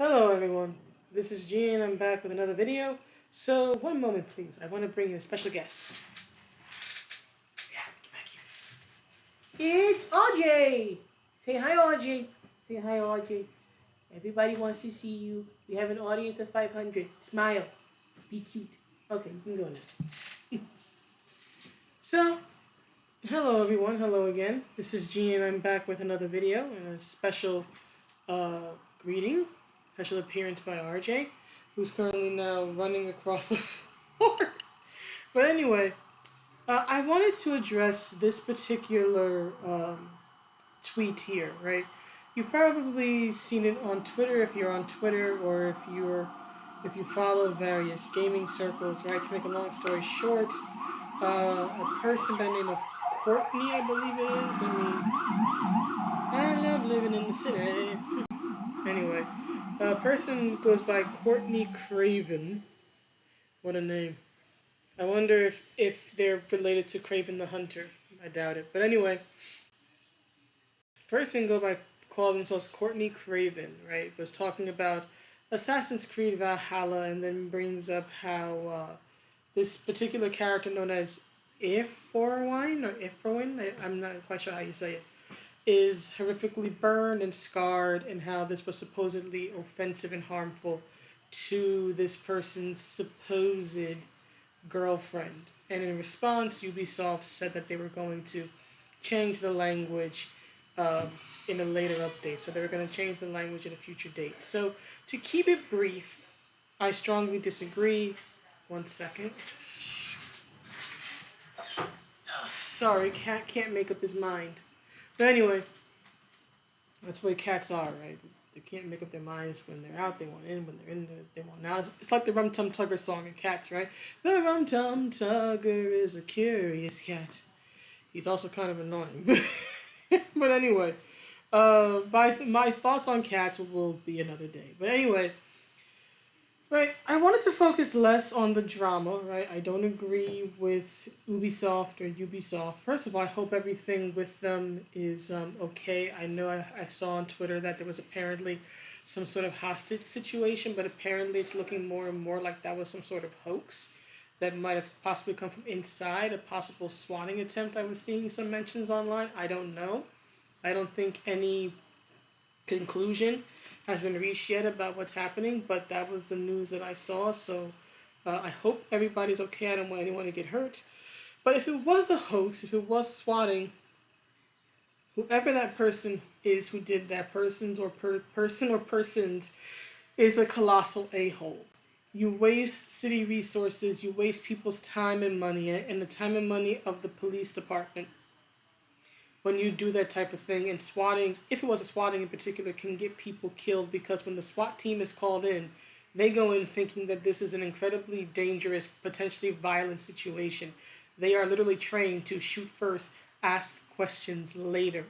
Hello everyone, this is G and I'm back with another video. So, one moment please, I want to bring in a special guest. Yeah, get back here. It's RJ! Say hi RJ! Say hi RJ. Everybody wants to see you. We have an audience of 500. Smile. Be cute. Okay, you can go now. So, hello everyone, hello again. This is G and I'm back with another video and a special greeting, special appearance by RJ, who's currently now running across the floor. But anyway, I wanted to address this particular tweet here, right? You've probably seen it on Twitter if you're on Twitter, or if you follow various gaming circles, right? To make a long story short, a person by the name of Courtney, I believe it is. I love living in the city. Anyway, a person goes by Courtney Craven. What a name. I wonder if they're related to Craven the Hunter. I doubt it. But anyway, person go by called themselves Courtney Craven, right? Was talking about Assassin's Creed Valhalla and then brings up how this particular character known as Ifforwine or Ifforwine, I'm not quite sure how you say it, is horrifically burned and scarred, and how this was supposedly offensive and harmful to this person's supposed girlfriend. And in response, Ubisoft said that they were going to change the language in a later update. So they were going to change the language in a future date. So to keep it brief, I strongly disagree. One second. Sorry, cat can't make up his mind. But anyway, that's the way cats are, right? They can't make up their minds when they're out, they want in. When they're in, they want out. It's like the Rum Tum Tugger song in Cats, right? The Rum Tum Tugger is a curious cat. He's also kind of annoying. But anyway, my thoughts on cats will be another day. But anyway, right, I wanted to focus less on the drama, right? I don't agree with Ubisoft. First of all, I hope everything with them is okay. I know I saw on Twitter that there was apparently some sort of hostage situation, but apparently it's looking more and more like that was some sort of hoax that might have possibly come from inside, a possible swatting attempt. I was seeing some mentions online. I don't know. I don't think any conclusion has been reached yet about what's happening, but that was the news that I saw. So I hope everybody's okay. I don't want anyone to get hurt. But if it was a hoax, if it was swatting, whoever that person is who did that, person or persons, is a colossal a-hole. You waste city resources, you waste people's time and money, and the time and money of the police department when you do that type of thing. And swatting, if it was a swatting in particular, can get people killed, because when the SWAT team is called in, they go in thinking that this is an incredibly dangerous, potentially violent situation. They are literally trained to shoot first, ask questions later.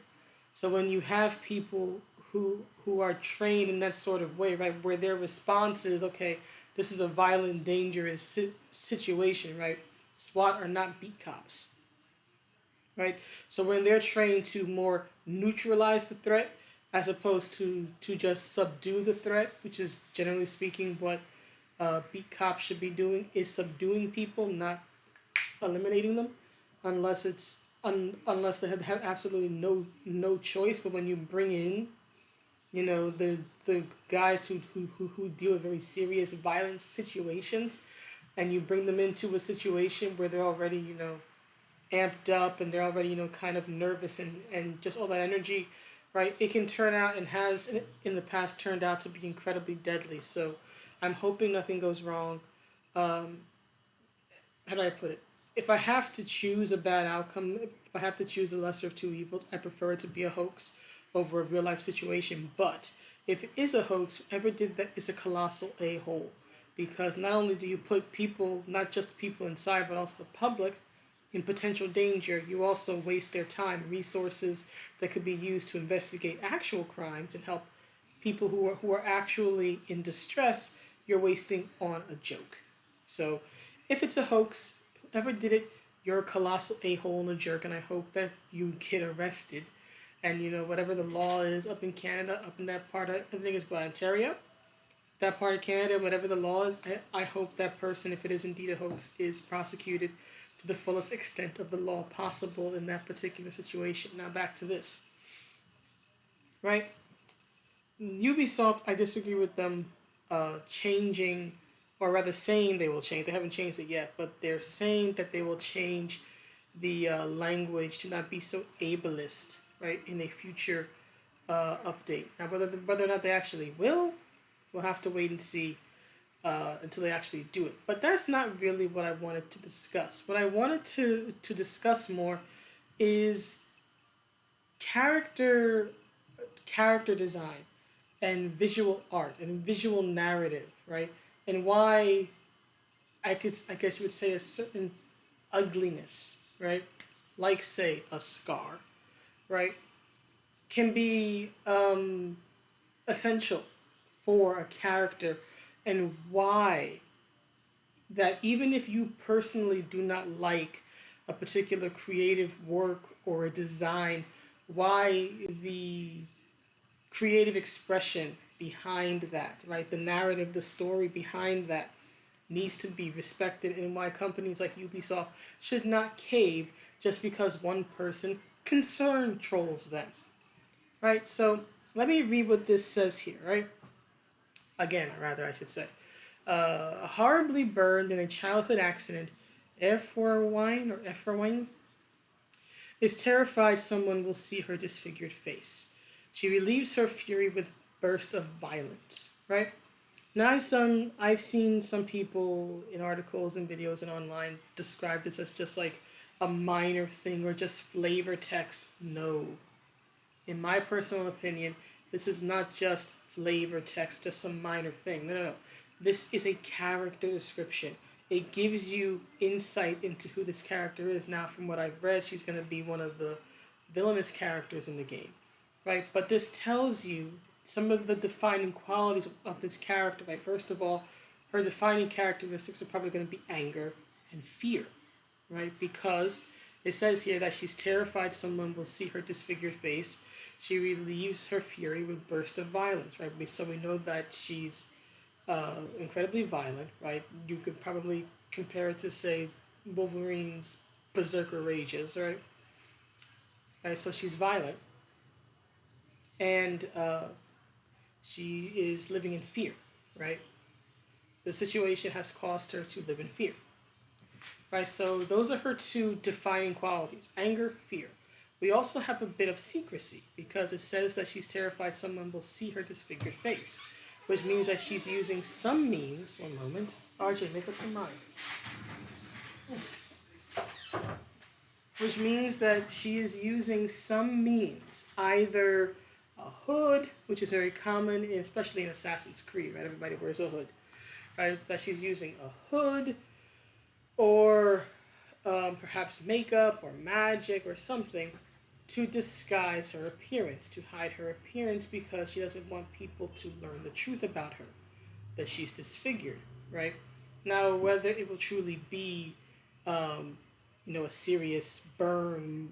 So when you have people who are trained in that sort of way, right, where their response is, okay, this is a violent, dangerous situation, right? SWAT are not beat cops, right? So when they're trained to more neutralize the threat as opposed to just subdue the threat, which is generally speaking what beat cops should be doing, is subduing people, not eliminating them, unless unless they have absolutely no choice. But when you bring in, you know, the guys who deal with very serious violent situations, and you bring them into a situation where they're already, you know, amped up and they're already, you know, kind of nervous, and just all that energy, right, it can turn out, and has in the past turned out to be incredibly deadly. So I'm hoping nothing goes wrong. How do I put it? If I have to choose a bad outcome, if I have to choose the lesser of two evils, I prefer it to be a hoax over a real life situation. But if it is a hoax, whoever did that is a colossal a-hole. Because not only do you put people, not just the people inside, but also the public, in potential danger, you also waste their time, resources that could be used to investigate actual crimes and help people who are actually in distress. You're wasting on a joke. So if it's a hoax, whoever did it, you're a colossal a-hole and a jerk, and I hope that you get arrested. And, you know, whatever the law is up in Canada, up in that part of, I think it's by Ontario, that part of Canada, whatever the law is, I hope that person, if it is indeed a hoax, is prosecuted to the fullest extent of the law possible in that particular situation. Now back to this, right? Ubisoft, I disagree with them changing, or rather saying they will change. They haven't changed it yet, but they're saying that they will change the language to not be so ableist, right, in a future update. Now, whether or not they actually will, we'll have to wait and see until they actually do it. But that's not really what I wanted to discuss. What I wanted to discuss more is character design and visual art and visual narrative, right? And why I guess you would say a certain ugliness, right? Like say a scar, right? Can be essential for a character, and why that even if you personally do not like a particular creative work or a design, why the creative expression behind that, right? The narrative, the story behind that needs to be respected, and why companies like Ubisoft should not cave just because one person concerned trolls them, right? So let me read what this says here, right? Again, rather, I should say. Horribly burned in a childhood accident, Efrain is terrified someone will see her disfigured face. She relieves her fury with bursts of violence, right? Now I've seen some people in articles and videos and online describe this as just like a minor thing or just flavor text. No. In my personal opinion, this is not just flavor text, just some minor thing. No. This is a character description. It gives you insight into who this character is. Now, from what I've read, she's going to be one of the villainous characters in the game, right? But this tells you some of the defining qualities of this character, right? First of all, her defining characteristics are probably going to be anger and fear, right? Because it says here that she's terrified someone will see her disfigured face. She relieves her fury with bursts of violence, right? So we know that she's incredibly violent, right? You could probably compare it to, say, Wolverine's berserker rages, right? Right, so she's violent, and she is living in fear, right? The situation has caused her to live in fear, right? So those are her two defining qualities: anger, fear. We also have a bit of secrecy because it says that she's terrified someone will see her disfigured face, which means that she's using some means. One moment. RJ, make up your mind. Which means that she is using some means, either a hood, which is very common, especially in Assassin's Creed, right? Everybody wears a hood, right? That she's using a hood, or perhaps makeup or magic or something to disguise her appearance, to hide her appearance, because she doesn't want people to learn the truth about her, that she's disfigured, right? Now, whether it will truly be, a serious burn,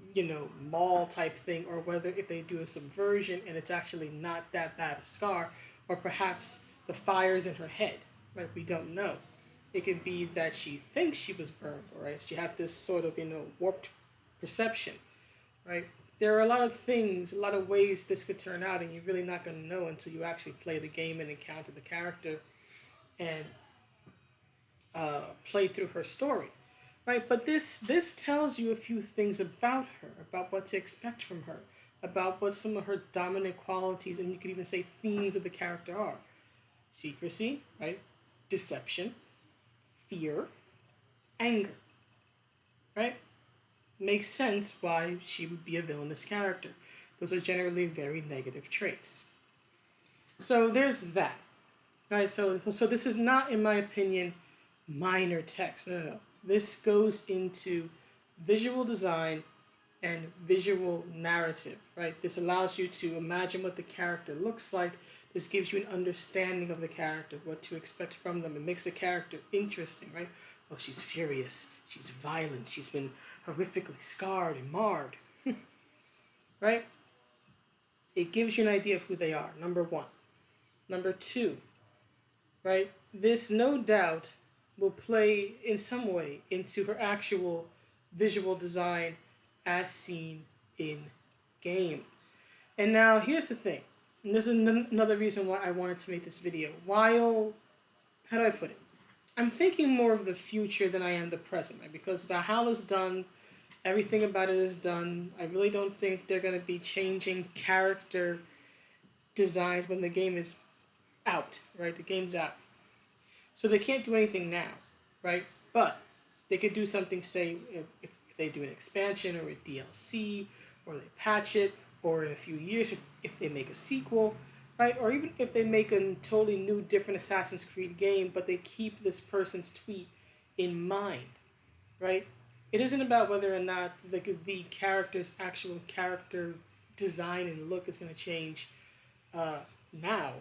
maul type thing, or whether if they do a subversion and it's actually not that bad a scar, or perhaps the fire's in her head, right? We don't know. It could be that she thinks she was burned, right? She has this sort of, warped perception, right? There are a lot of things, a lot of ways this could turn out, and you're really not going to know until you actually play the game and encounter the character and play through her story, right? But this tells you a few things about her, about what to expect from her, about what some of her dominant qualities, and you could even say themes of the character are: secrecy, right? Deception, fear, anger, right? Makes sense why she would be a villainous character. Those are generally very negative traits. So there's that. Right, so this is not, in my opinion, minor text. No. This goes into visual design and visual narrative, right? This allows you to imagine what the character looks like. This gives you an understanding of the character, what to expect from them. It makes the character interesting, right? Oh, she's furious. She's violent. She's been horrifically scarred and marred, right? It gives you an idea of who they are, number one. Number two, right? This no doubt will play in some way into her actual visual design as seen in game. And now here's the thing, and this is another reason why I wanted to make this video. While, how do I put it? I'm thinking more of the future than I am the present, right? Because Valhalla's done, everything about it is done. I really don't think they're going to be changing character designs when the game is out, right? The game's out. So they can't do anything now, right? But they could do something, say, if they do an expansion or a DLC, or they patch it, or in a few years, if they make a sequel, right? Or even if they make a totally new, different Assassin's Creed game, but they keep this person's tweet in mind, right? It isn't about whether or not the character's actual character design and look is going to change now.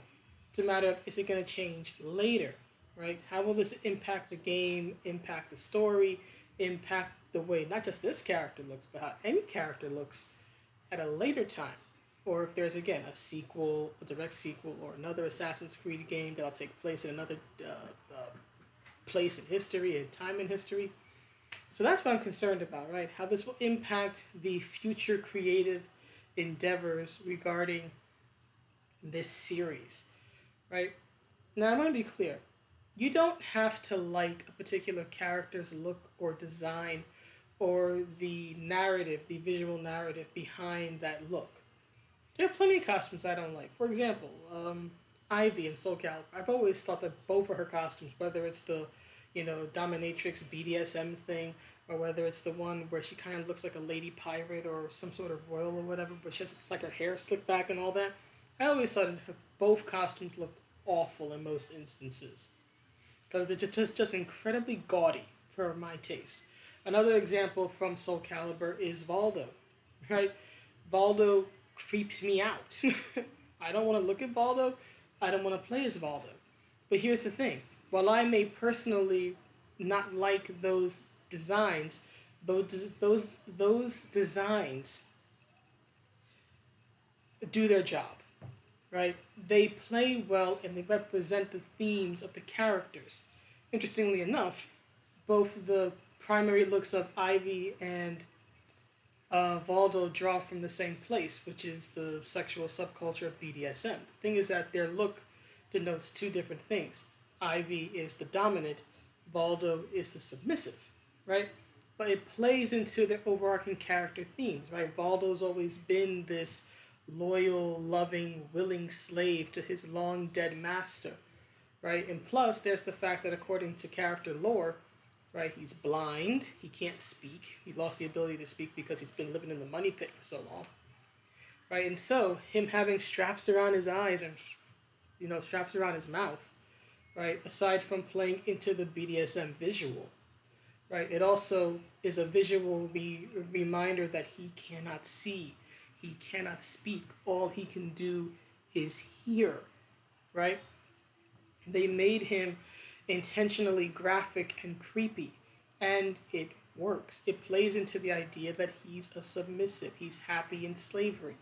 It's a matter of, is it going to change later, right? How will this impact the game, impact the story, impact the way not just this character looks, but how any character looks at a later time? Or if there's, again, a sequel, a direct sequel, or another Assassin's Creed game that'll take place in another place in history and time in history. So that's what I'm concerned about, right? How this will impact the future creative endeavors regarding this series, right? Now, I want to be clear. You don't have to like a particular character's look or design or the narrative, the visual narrative behind that look. There are plenty of costumes I don't like. For example, Ivy in Soulcalibur. I've always thought that both of her costumes, whether it's the, dominatrix BDSM thing, or whether it's the one where she kind of looks like a lady pirate or some sort of royal or whatever, but she has like her hair slicked back and all that. I always thought both costumes looked awful in most instances because they're just incredibly gaudy for my taste. Another example from Soulcalibur is Valdo, right? Valdo creeps me out. I don't want to look at Valdo. I don't want to play as Valdo. But here's the thing. While I may personally not like those designs, those designs do their job, right? They play well and they represent the themes of the characters. Interestingly enough, both the primary looks of Ivy and Valdo draw from the same place, which is the sexual subculture of BDSM. The thing is that their look denotes two different things. Ivy is the dominant, Valdo is the submissive, right? But it plays into the overarching character themes, right? Valdo's always been this loyal, loving, willing slave to his long dead master, right? And plus, there's the fact that according to character lore, right, he's blind, he can't speak, he lost the ability to speak because he's been living in the money pit for so long, right? And so, him having straps around his eyes and, straps around his mouth, right, aside from playing into the BDSM visual, right, it also is a visual reminder that he cannot see, he cannot speak, all he can do is hear, right? They made him intentionally graphic and creepy, and it works. It plays into the idea that he's a submissive, he's happy in slavery,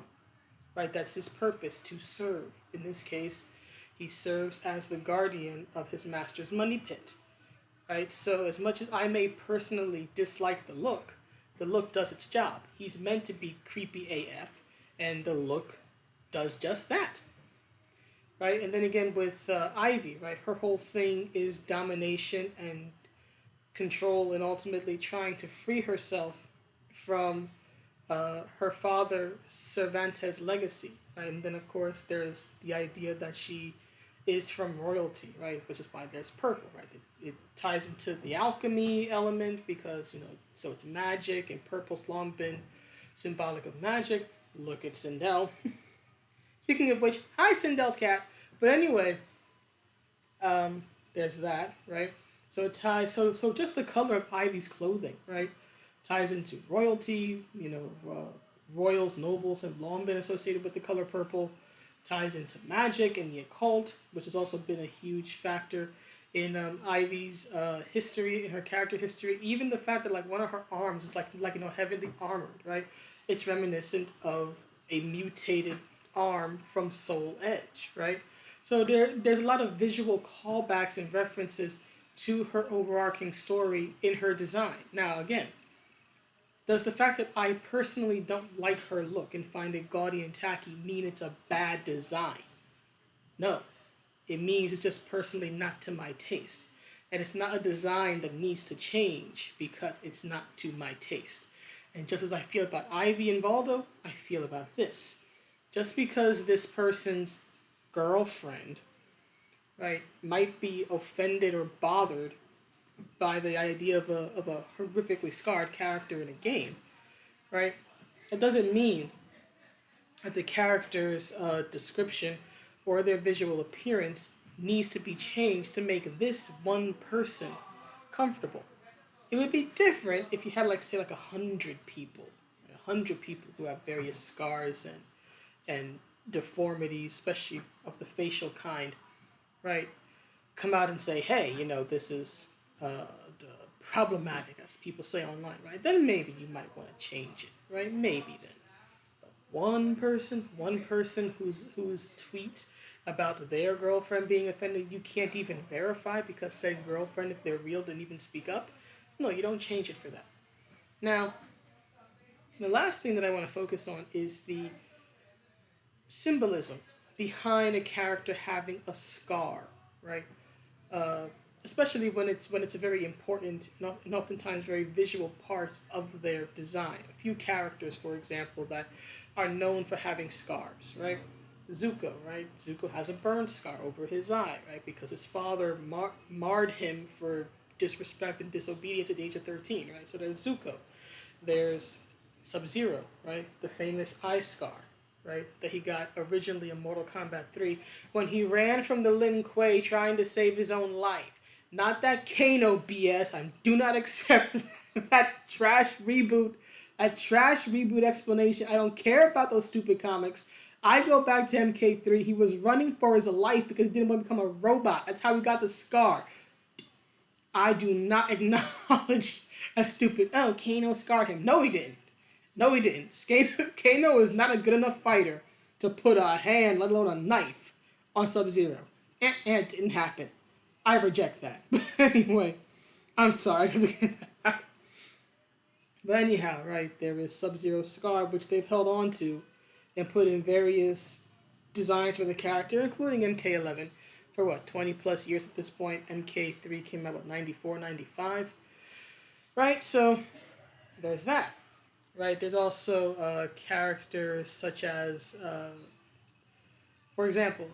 right? That's his purpose, to serve. In this case, he serves as the guardian of his master's money pit, right? So as much as I may personally dislike the look does its job. He's meant to be creepy AF, and the look does just that, right? And then again with Ivy, right? Her whole thing is domination and control, and ultimately trying to free herself from her father Cervantes' legacy, right? And then of course there's the idea that she is from royalty, right? Which is why there's purple, right? It ties into the alchemy element because so it's magic, and purple's long been symbolic of magic. Look at Sindel. Speaking of which, hi Sindel's cat. But anyway, there's that, right? So it ties. So just the color of Ivy's clothing, right, ties into royalty. Royals, nobles have long been associated with the color purple. Ties into magic and the occult, which has also been a huge factor in Ivy's history, in her character history. Even the fact that like one of her arms is like heavily armored, right? It's reminiscent of a mutated arm from Soul Edge, right? So there's a lot of visual callbacks and references to her overarching story in her design. Now, again, does the fact that I personally don't like her look and find it gaudy and tacky mean it's a bad design? No. It means it's just personally not to my taste. And it's not a design that needs to change because it's not to my taste. And just as I feel about Ivy and Valdo, I feel about this. Just because this person's girlfriend, right, might be offended or bothered by the idea of a horrifically scarred character in a game, right, it doesn't mean that the character's description or their visual appearance needs to be changed to make this one person comfortable. It would be different if you had, like, say, like 100 people, 100 people who have various scars and deformities, especially of the facial kind, right? Come out and say, hey, this is problematic, as people say online, right? Then maybe you might want to change it, right? Maybe then. One person whose tweet about their girlfriend being offended, you can't even verify because said girlfriend, if they're real, didn't even speak up. No, you don't change it for that. Now, the last thing that I want to focus on is the symbolism behind a character having a scar, right? Uh, Especially when it's a very important and oftentimes very visual part of their design. A few characters, for example, that are known for having scars, right? Zuko, right? Zuko has a burn scar over his eye, right? Because his father marred him for disrespect and disobedience at the age of 13, right? So there's Zuko. There's Sub-Zero, right? The famous eye scar, right? That he got originally in Mortal Kombat 3 when he ran from the Lin Kuei trying to save his own life. Not that Kano BS. I do not accept that trash reboot explanation. I don't care about those stupid comics. I go back to MK3. He was running for his life because he didn't want to become a robot. That's how he got the scar. I do not acknowledge a stupid, oh, Kano scarred him. No, he didn't. No, he didn't. Kano is not a good enough fighter to put a hand, let alone a knife, on Sub-Zero. And it didn't happen. I reject that. But anyway, I'm sorry. But anyhow, right, there is Sub-Zero scar, which they've held on to and put in various designs for the character, including MK11, for what, 20 plus years at this point. MK3 came out, what, 94, 95? Right, so there's that. Right, there's also characters such as, for example,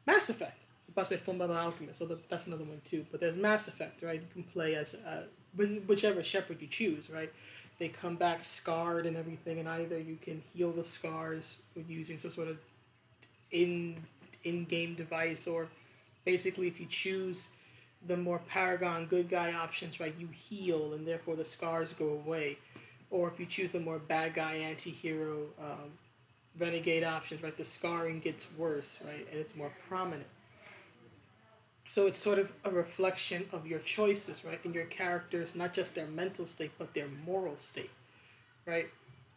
Mass Effect. I'm about to say Fullmetal Alchemist, so that's another one too. But there's Mass Effect, right? You can play as whichever Shepard you choose, right? They come back scarred and everything, and either you can heal the scars with using some sort of in-game device, or basically if you choose the more Paragon good guy options, right, you heal and therefore the scars go away. Or if you choose the more bad guy anti-hero renegade options, right, the scarring gets worse, right, and it's more prominent. So it's sort of a reflection of your choices, right, in your characters, not just their mental state, but their moral state, right?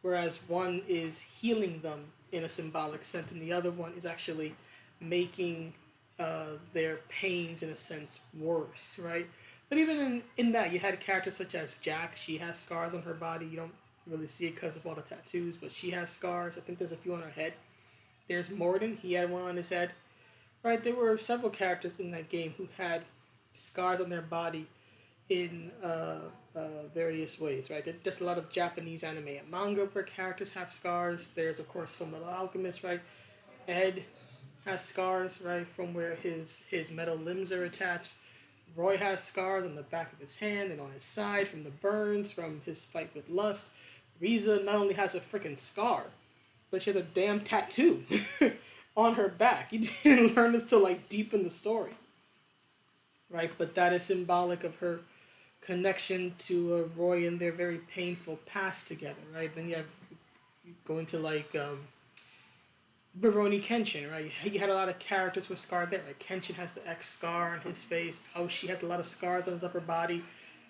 Whereas one is healing them in a symbolic sense, and the other one is actually making their pains, in a sense, worse, right? But even in that, you had characters such as Jack. She has scars on her body. You don't really see it because of all the tattoos, but she has scars. I think there's a few on her head. There's Morden. He had one on his head. Right, there were several characters in that game who had scars on their body in various ways, right? There's a lot of Japanese anime and manga where characters have scars. There's, of course, Fullmetal Alchemist, right? Ed has scars, right, from where his metal limbs are attached. Roy has scars on the back of his hand and on his side from the burns from his fight with Lust. Riza not only has a freaking scar, but she has a damn tattoo on her back. You didn't learn this till like deep in the story, right? But that is symbolic of her connection to Roy and their very painful past together, right? Then you have going to like Rurouni Kenshin, right? You had a lot of characters who were scarred there. Right? Kenshin has the X scar on his face. Aoshi has a lot of scars on his upper body.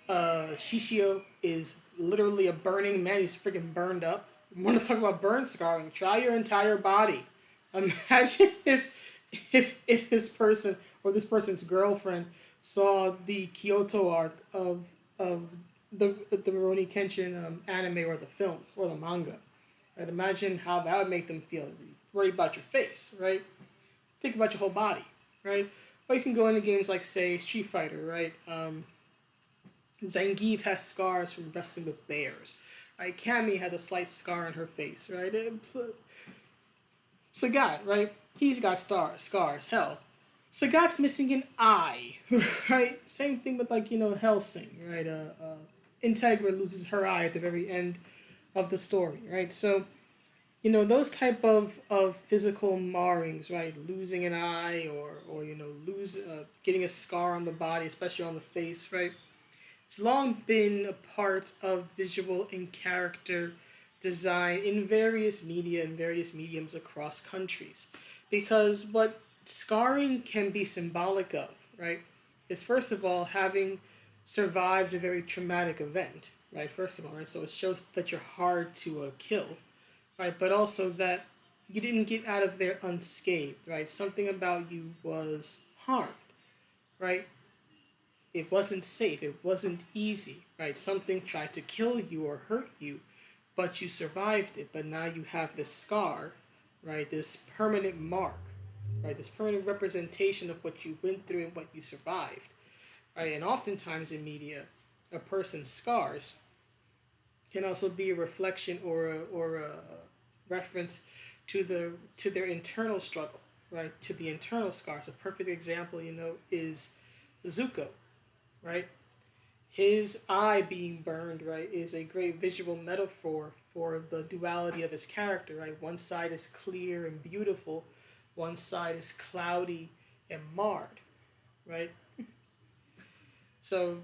Shishio is literally a burning man. He's freaking burned up. You want to talk about burn scarring? Try your entire body. Imagine if this person or this person's girlfriend saw the Kyoto arc of the Rurouni Kenshin anime or the films or the manga, right? Imagine how that would make them feel. Worried about your face, right? Think about your whole body, right? Or you can go into games like, say, Street Fighter, right? Zangief has scars from wrestling with bears. Right? Cammy has a slight scar on her face, right? Sagat, right? He's got scars. Hell, Sagat's missing an eye, right? Same thing with Hellsing, right? Integra loses her eye at the very end of the story, right? So those type of physical marrings, right? Losing an eye or getting a scar on the body, especially on the face, right? It's long been a part of visual and character design in various media and various mediums across countries. Because what scarring can be symbolic of, right, is first of all having survived a very traumatic event, right? First of all, right? So it shows that you're hard to kill, right? But also that you didn't get out of there unscathed, right? Something about you was harmed, right? It wasn't safe. It wasn't easy, right? Something tried to kill you or hurt you, but you survived it. But now you have this scar, right? This permanent mark, right? This permanent representation of what you went through and what you survived, right? And oftentimes in media, a person's scars can also be a reflection or a reference to their internal struggle, right? To the internal scars. A perfect example, is Zuko, right? His eye being burned, right, is a great visual metaphor for the duality of his character, right? One side is clear and beautiful, one side is cloudy and marred, right? So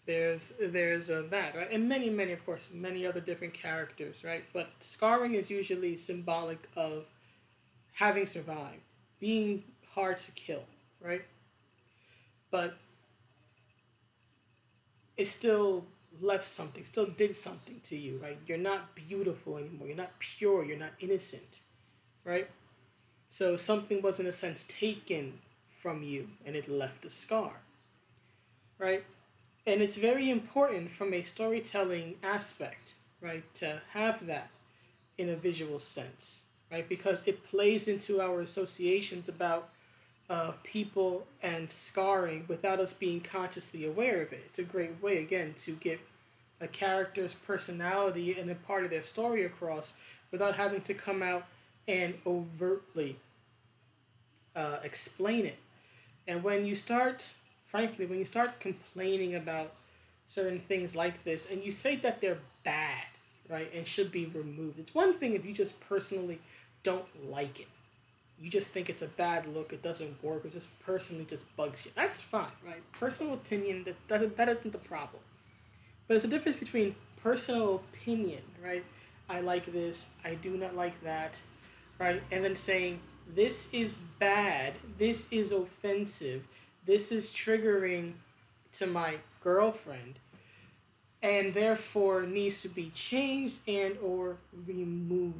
there's that, right? And many, of course, many other different characters, right? But scarring is usually symbolic of having survived, being hard to kill, right? But it still left something, still did something to you, right? You're not beautiful anymore. You're not pure. You're not innocent, right? So something was, in a sense, taken from you and it left a scar, right? And it's very important from a storytelling aspect, right, to have that in a visual sense, right? Because it plays into our associations about people and scarring without us being consciously aware of it. It's a great way, again, to get a character's personality and a part of their story across without having to come out and overtly explain it. And when you start complaining about certain things like this, and you say that they're bad, right, and should be removed, it's one thing if you just personally don't like it. You just think it's a bad look, it doesn't work, it just personally just bugs you. That's fine, right? Personal opinion, that isn't the problem. But there's a difference between personal opinion, right? I like this, I do not like that, right? And then saying, this is bad, this is offensive, this is triggering to my girlfriend, and therefore needs to be changed and or removed.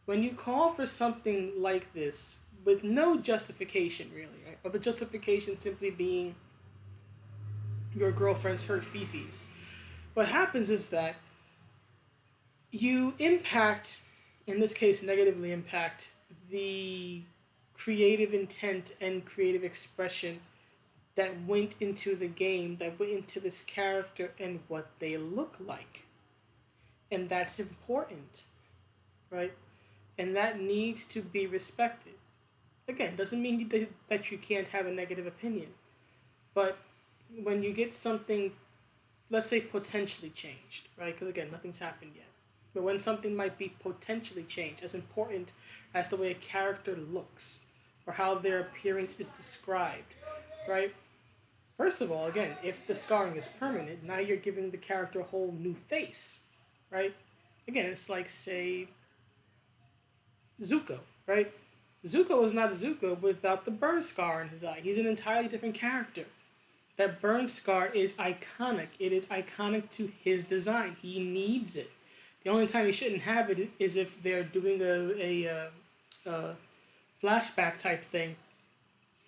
When you call for something like this with no justification, really, right? Or the justification simply being your girlfriend's hurt fifis, what happens is that you impact, in this case, negatively impact the creative intent and creative expression that went into the game, that went into this character and what they look like. And that's important, right? And that needs to be respected. Again, doesn't mean that you can't have a negative opinion. But when you get something, let's say, potentially changed, right? Because again, nothing's happened yet. But when something might be potentially changed, as important as the way a character looks or how their appearance is described, right? First of all, again, if the scarring is permanent, now you're giving the character a whole new face, right? Again, it's like, say, Zuko, right? Zuko is not Zuko without the burn scar in his eye. He's an entirely different character. That burn scar is iconic. It is iconic to his design. He needs it. The only time he shouldn't have it is if they're doing a flashback type thing,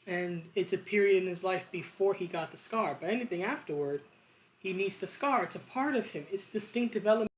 and it's a period in his life before he got the scar. But anything afterward, he needs the scar. It's a part of him. It's distinctive element